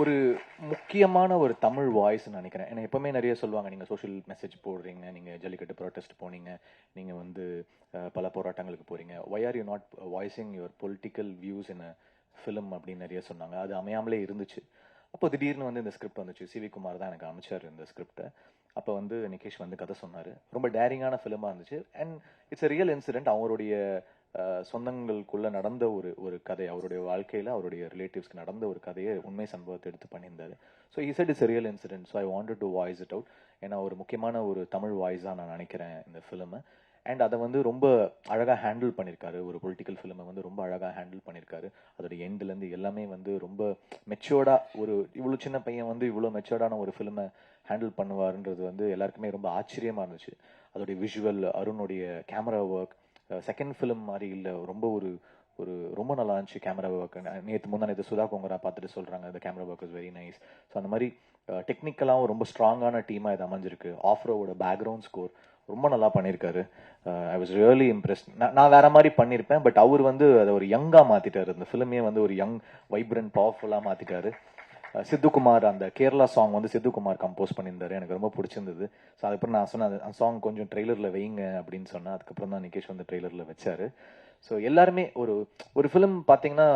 ஒரு முக்கியமான ஒரு தமிழ் வாய்ஸ்ன்னு நினைக்கிறேன். ஏன்னா எப்பவுமே நிறைய சொல்லுவாங்க, நீங்கள் சோஷியல் மெசேஜ் போடுறீங்க, நீங்கள் ஜல்லிக்கட்டு ப்ரொட்டஸ்ட் போனீங்க, நீங்கள் வந்து பல போராட்டங்களுக்கு போகிறீங்க, why are you not voicing your political views in a film அப்படின்னு நிறைய சொன்னாங்க. அது அமையாமலே இருந்துச்சு. அப்போ திடீர்னு வந்து இந்த ஸ்கிரிப்ட் வந்துச்சு. சிவி குமார் தான் எனக்கு அமைச்சார் இந்த ஸ்கிரிப்டை. அப்போ வந்து நிகேஷ் வந்து கதை சொன்னார். ரொம்ப டேரிங்கான ஃபிலிமாக இருந்துச்சு. And it's a real incident. அவருடைய சொந்தங்களுக்குள்ள நடந்த ஒரு கதை, அவருடைய வாழ்க்கையில் அவருடைய ரிலேட்டிவ்ஸ்க்கு நடந்த ஒரு கதையை, உண்மை சம்பவத்தை எடுத்து பண்ணியிருந்தாரு. So he said it's a real incident, so I wanted to voice it out. ஏன்னா ஒரு முக்கியமான ஒரு தமிழ் வாய்ஸாக நான் நினைக்கிறேன் இந்த ஃபிலிமை. அண்ட் அதை வந்து ரொம்ப அழகாக ஹேண்டில் பண்ணியிருக்காரு. ஒரு பொலிட்டிக்கல் ஃபிலிமை வந்து ரொம்ப அழகாக ஹேண்டில் பண்ணியிருக்காரு. அதோடைய எண்ட்லேருந்து எல்லாமே வந்து ரொம்ப மெச்சோர்டாக, ஒரு இவ்வளோ சின்ன பையன் வந்து இவ்வளோ மெச்சோர்டான ஒரு ஃபிலிமை ஹேண்டில் பண்ணுவாருன்றது வந்து எல்லாருக்குமே ரொம்ப ஆச்சரியமாக இருந்துச்சு. அதோடைய விஷுவல், அருணுடைய கேமரா ஒர்க் செகண்ட் ஃபிலிம் மாதிரி இல்லை. ரொம்ப நல்லா இருந்துச்சு கேமரா ஒர்க். நேற்று சுதா கொங்கரா பார்த்துட்டு சொல்கிறாங்க இந்த camera work is very nice. So அந்த மாதிரி டெக்னிக்கலாகவும் ரொம்ப ஸ்ட்ராங்கான டீமாக இது அமைஞ்சிருக்கு. ஆஃப்ரோவோட பேக்ரவுண்ட் ஸ்கோர் ரொம்ப நல்லா பண்ணியிருக்காரு. I was really impressed. நான் வேற மாதிரி பண்ணியிருப்பேன், பட் அவர் வந்து அதை ஒரு யங்காக மாற்றிட்டாரு. இந்த ஃபிலிமே வந்து ஒரு யங், வைப்ரண்ட், பவர்ஃபுல்லாக மாற்றிட்டாரு. சித்துக்குமார், அந்த கேரளா சாங் வந்து சித்துக்குமார் கம்போஸ் பண்ணியிருந்தாரு. எனக்கு ரொம்ப பிடிச்சிருந்தது. ஸோ அதுக்கப்புறம் நான் சொன்னேன் அந்த சாங் கொஞ்சம் ட்ரெய்லரில் வைங்க அப்படின்னு சொன்னேன். அதுக்கப்புறம் தான் நிகேஷ் வந்து ட்ரெய்லரில் வச்சாரு. ஸோ எல்லாருமே ஒரு ஃபிலிம் பார்த்தீங்கன்னா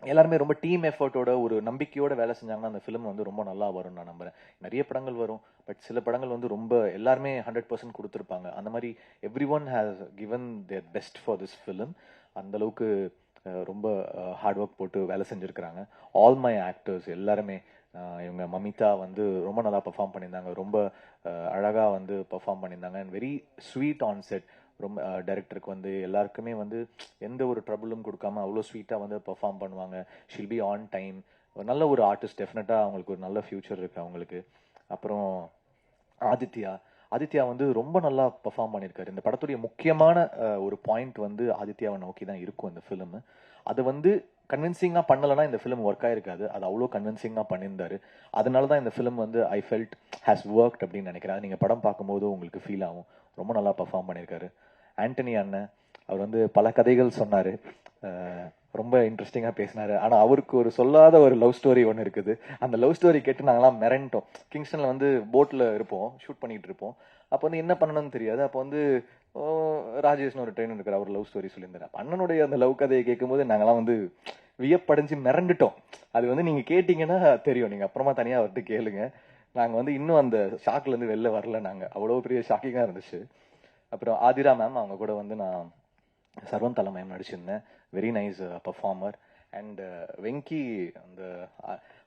எல்லாருமே ரொம்ப டீம் எஃபர்ட்டோட ஒரு நம்பிக்கையோட வேலை செஞ்சாங்கன்னா அந்த ஃபிலிம் வந்து ரொம்ப நல்லா வரும்னு நான் நம்புறேன். நிறைய படங்கள் வரும், பட் சில படங்கள் வந்து ரொம்ப எல்லாருமே 100% கொடுத்துருப்பாங்க. அந்த மாதிரி every one has given their best for this film. அந்த அளவுக்கு ரொம்ப ஹார்ட் ஒர்க் போட்டு வேலை செஞ்சுருக்கிறாங்க. ஆல் மை ஆக்டர்ஸ் எல்லாருமே, இவங்க மமிதா வந்து ரொம்ப நல்லா பெர்ஃபார்ம் பண்ணியிருந்தாங்க. ரொம்ப அழகாக வந்து பெர்ஃபார்ம் பண்ணியிருந்தாங்க. And very sweet on set. ரொம்ப டைரக்டருக்கு வந்து எல்லாருக்குமே வந்து எந்த ஒரு ட்ரபிளும் கொடுக்காம அவ்வளோ ஸ்வீட்டாக வந்து பெர்ஃபார்ம் பண்ணுவாங்க. She'll be on time. நல்ல ஒரு ஆர்டிஸ்ட். டெஃபினட்டாக அவங்களுக்கு ஒரு நல்ல ஃபியூச்சர் இருக்குது அவங்களுக்கு. அப்புறம் ஆதித்யா வந்து ரொம்ப நல்லா பெர்ஃபார்ம் பண்ணியிருக்காரு. இந்த படத்துடைய முக்கியமான ஒரு பாயிண்ட் வந்து ஆதித்யாவை நோக்கி தான் இருக்கும் இந்த ஃபிலிம். அது வந்து கன்வின்சிங்காக பண்ணலைன்னா இந்த ஃபிலிம் ஒர்க் ஆயிருக்காது. அது அவ்வளோ கன்வின்சிங்காக பண்ணியிருந்தாரு. அதனால தான் இந்த ஃபிலிம் வந்து ஐ ஃபெல்ட் ஹேஸ் ஒர்க்ட் அப்படின்னு நினைக்கிறேன். நீங்கள் படம் பார்க்கும்போது உங்களுக்கு ஃபீல் ஆகும். ரொம்ப நல்லா பெர்ஃபார்ம் பண்ணியிருக்காரு. ஆண்டனி அண்ணன், அவர் வந்து பல கதைகள் சொன்னார், ரொம்ப இன்ட்ரெஸ்டிங்காக பேசினாரு. ஆனால் அவருக்கு ஒரு சொல்லாத ஒரு லவ் ஸ்டோரி ஒன்று இருக்குது. அந்த லவ் ஸ்டோரி கேட்டு நாங்களாம் மிரண்டோம். கிங்ஸ்டனில் வந்து போட்டில் இருப்போம், ஷூட் பண்ணிட்டு இருப்போம். அப்போ வந்து என்ன பண்ணணும்னு தெரியாது. அப்போ வந்து ராஜேஷ்னு ஒரு ட்ரெயினர் இருக்கிற அவர் லவ் ஸ்டோரி சொல்லியிருந்தார். அண்ணனுடைய அந்த லவ் கதையை கேட்கும்போது நாங்களாம் வந்து வியப்படைஞ்சு மிரண்டுட்டோம். அது வந்து நீங்கள் கேட்டிங்கன்னா தெரியும், நீங்கள் அப்புறமா தனியாக அவர்கிட்ட கேளுங்க. நாங்கள் வந்து இன்னும் அந்த ஷாக்லேருந்து வெளில வரல. நாங்கள் அவ்வளோ பெரிய ஷாக்கிங்காக இருந்துச்சு. அப்புறம் ஆதிரா மேம், அவங்க கூட வந்து நான் சர்வம் தலைமையம் நடிச்சிருந்தேன். Very nice performer. And Venky அந்த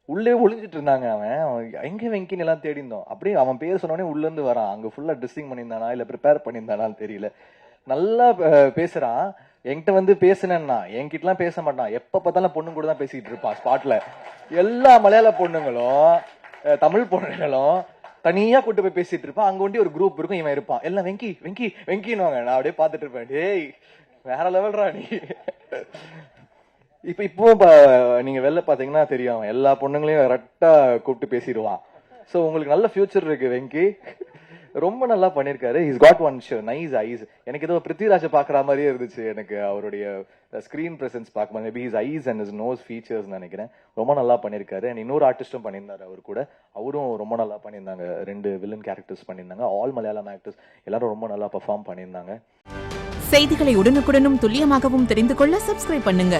உள்ளே ஒளிஞ்சிட்டு இருந்தாங்க. அவன் எங்கே வெங்கின்னு எல்லாம் தேடி இருந்தோம். அப்படியே அவன் பேர் சொன்னோடனே உள்ளேருந்து வரான். அங்கே ஃபுல்லாக ட்ரெஸ்ஸிங் பண்ணியிருந்தானா இல்லை ப்ரிப்பேர் பண்ணியிருந்தானான்னு தெரியல. நல்லா பேசுகிறான். என்கிட்ட வந்து பேசுனேன்னா என்கிட்டலாம் பேச மாட்டான். எப்போ பார்த்தாலும் பொண்ணு கூட தான் பேசிக்கிட்டு இருப்பான் ஸ்பாட்டில். எல்லா மலையாள பொண்ணுங்களும் தமிழ் பொண்ணுங்களும் தனியா கூட்டு போய் பேசிட்டு இருப்பான். அங்க ஒண்டி ஒரு குரூப் இருக்கும், இவன் இருப்பான். எல்லாம் வெங்கி வெங்கி வெங்கின்னு நான் அப்படியே பாத்துட்டு இருப்பேன். டேய் வேற லெவல்ரா நீ. இப்போ நீங்க வெளில பாத்தீங்கன்னா தெரியும், எல்லா பொண்ணுங்களையும் கரெக்டா கூப்பிட்டு பேசிடுவான். ஸோ உங்களுக்கு நல்ல ஃபியூச்சர் இருக்கு வெங்கி. ரொம்ப நல்லா பண்ணியிருக்காரு. Is got one nice eyes. எனக்கு ஏதோ பிருத்திவிராஜை பார்க்குற மாதிரியே இருந்துச்சு. எனக்கு அவருடைய ஸ்க்ரீன் பிரசன்ஸ் பார்க்கும்போது maybe his eyes and his nose features நினைக்கிறேன். ரொம்ப நல்லா பண்ணியிருக்காரு. அண்ட் இன்னொரு ஆர்டிஸ்டும் பண்ணியிருந்தாரு அவர் கூட. அவரும் ரொம்ப நல்லா பண்ணியிருந்தாங்க. 2 வில்லன் கேரக்டர்ஸ் பண்ணியிருந்தாங்க. ஆல் மலையாளம் ஆக்டர்ஸ் எல்லாரும் ரொம்ப நல்லா பெர்ஃபார்ம் பண்ணியிருந்தாங்க. செய்திகளை உடனுக்குடனும் துல்லியமாகவும் தெரிந்து கொள்ள சப்ஸ்கிரைப் பண்ணுங்க.